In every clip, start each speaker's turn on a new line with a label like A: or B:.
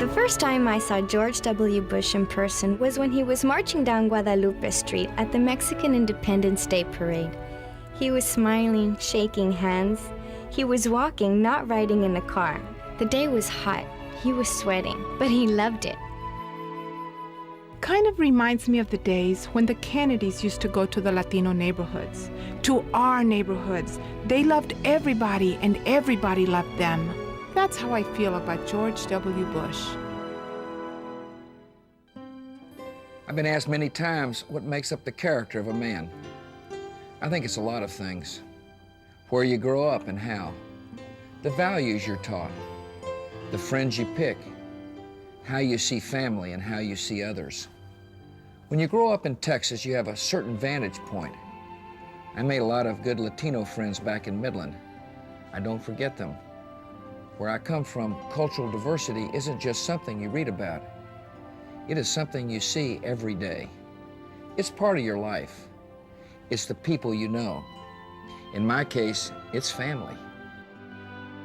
A: The first time I saw George W. Bush in person was when he was marching down Guadalupe Street at the Mexican Independence Day Parade. He was smiling, shaking hands. He was walking, not riding in a car. The day was hot. He was sweating, but he loved it.
B: Kind of reminds me of the days when the Kennedys used to go to the Latino neighborhoods, to our neighborhoods. They loved everybody and everybody loved them. That's how I feel about George W. Bush.
C: I've been asked many times what makes up the character of a man. I think it's a lot of things. Where you grow up and how. The values you're taught. The friends you pick. How you see family and how you see others. When you grow up in Texas, you have a certain vantage point. I made a lot of good Latino friends back in Midland. I don't forget them. Where I come from, cultural diversity isn't just something you read about. It is something you see every day. It's part of your life. It's the people you know. In my case, it's family.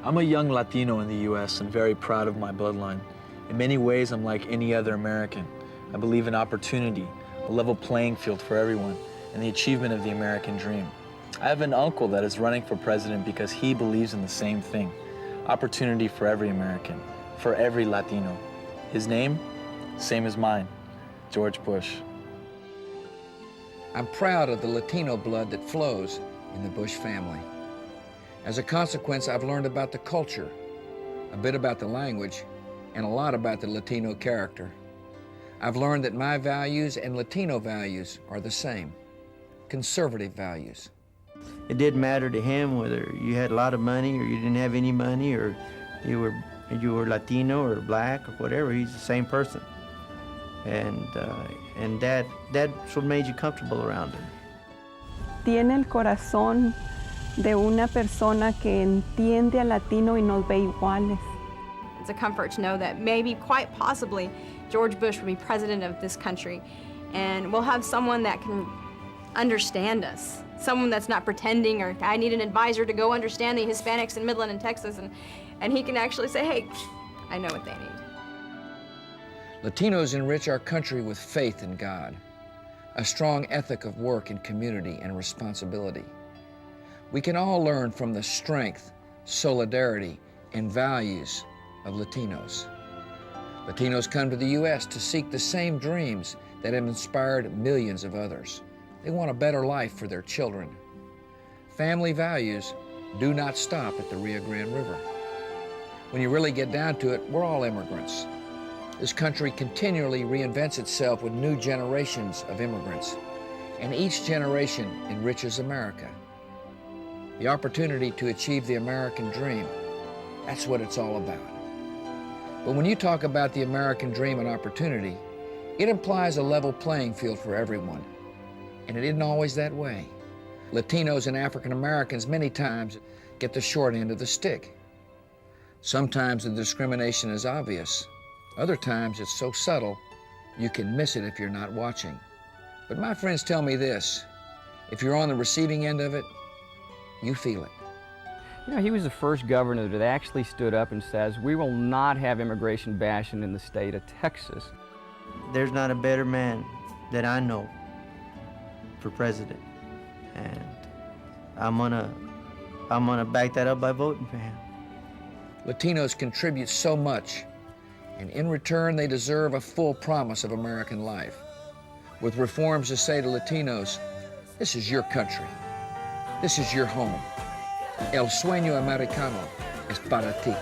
D: I'm a young Latino in the U.S. and very proud of my bloodline. In many ways, I'm like any other American. I believe in opportunity, a level playing field for everyone, and the achievement of the American dream. I have an uncle that is running for president because he believes in the same thing. Opportunity for every American, for every Latino. His name, same as mine, George Bush.
C: I'm proud of the Latino blood that flows in the Bush family. As a consequence, I've learned about the culture, a bit about the language, and a lot about the Latino character. I've learned that my values and Latino values are the same, conservative values.
E: It didn't matter to him whether you had a lot of money or you didn't have any money, or you were Latino or black or whatever. He's the same person, and that's what made you comfortable around him.
F: Tiene el corazón de una persona que entiende al latino y nos ve iguales.
G: It's a comfort to know that maybe, quite possibly, George Bush will be president of this country, and we'll have someone that can understand us. Someone that's not pretending, or I need an advisor to go understand the Hispanics in Midland and Texas, and he can actually say, hey, I know what they need.
C: Latinos enrich our country with faith in God, a strong ethic of work and community and responsibility. We can all learn from the strength, solidarity, and values of Latinos. Latinos come to the U.S. to seek the same dreams that have inspired millions of others. They want a better life for their children. Family values do not stop at the Rio Grande River. When you really get down to it, we're all immigrants. This country continually reinvents itself with new generations of immigrants, and each generation enriches America. The opportunity to achieve the American dream, that's what it's all about. But when you talk about the American dream and opportunity, it implies a level playing field for everyone. And it isn't always that way. Latinos and African Americans many times get the short end of the stick. Sometimes the discrimination is obvious. Other times it's so subtle, you can miss it if you're not watching. But my friends tell me this, if you're on the receiving end of it, you feel it.
H: You know, he was the first governor that actually stood up and says, we will not have immigration bashing in the state of Texas.
E: There's not a better man that I know for president, and I'm gonna back that up by voting for him.
C: Latinos contribute so much, and in return they deserve a full promise of American life, with reforms to say to Latinos, this is your country, this is your home. El sueño americano es para ti.